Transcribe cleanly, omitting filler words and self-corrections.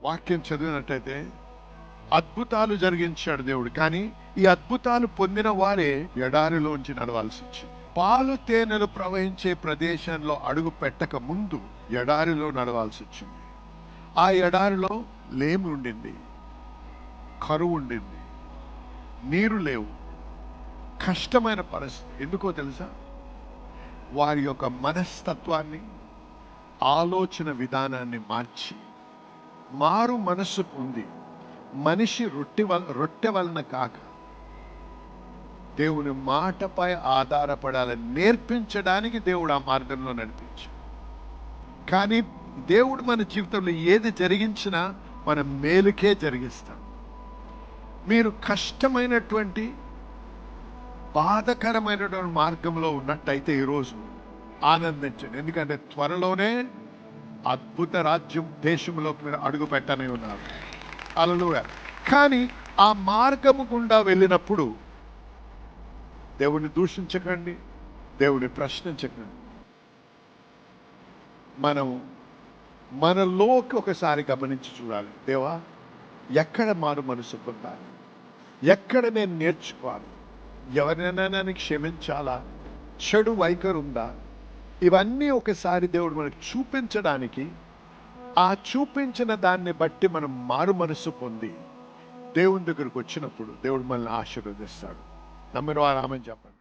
వాక్యం చదివినట్టయితే అద్భుతాలు జరిగించాడు దేవుడు. కానీ ఈ అద్భుతాలు పొందిన వారే ఎడారిలోంచి నడవాల్సి వచ్చింది. పాలు తేనెలు ప్రవహించే ప్రదేశంలో అడుగు పెట్టక ముందు ఎడారిలో నడవాల్సి వచ్చింది. ఆ ఎడారిలో లేమి ఉండింది, కరువు ఉండింది, నీరు లేవు, కష్టమైన పరిస్థితి. ఎందుకో తెలుసా? వారి యొక్క మనస్తత్వాన్ని, ఆలోచన విధానాన్ని మార్చి మారు మనస్సు పొంది మనిషి రొట్టె వలన కాక దేవుని మాటపై ఆధారపడాలని నేర్పించడానికి దేవుడు ఆ మార్గంలో నడిపించాడు. కానీ దేవుడు మన జీవితంలో ఏది జరిగించినా మన మేలుకే జరిగిస్తాం. మీరు కష్టమైనటువంటి బాధకరమైనటువంటి మార్గంలో ఉన్నట్టయితే ఈరోజు ఆనందించండి. ఎందుకంటే త్వరలోనే అద్భుత రాజ్యం దేశంలోకి మీరు అడుగు పెట్టనే ఉన్నారు. హల్లెలూయా. కానీ ఆ మార్గము గుండా వెళ్ళినప్పుడు దేవుని దూషించకండి, దేవుని ప్రశ్నించకండి. మనం మనలోకి ఒకసారి గమనించి చూడాలి. దేవా, ఎక్కడ మారు మనసు పొందాలి, ఎక్కడ నేను నేర్చుకోవాలి, ఎవరినైనా నేను క్షమించాలా, చెడు వైఖరి ఉందా, ఇవన్నీ ఒకసారి దేవుడు మనకు చూపించడానికి, ఆ చూపించిన దాన్ని బట్టి మనం మారు మనసు పొంది దేవుని దగ్గరకు వచ్చినప్పుడు దేవుడు మనల్ని ఆశీర్వదిస్తాడు. నమ్మిన వారు ఆమేన్ చెప్పండి.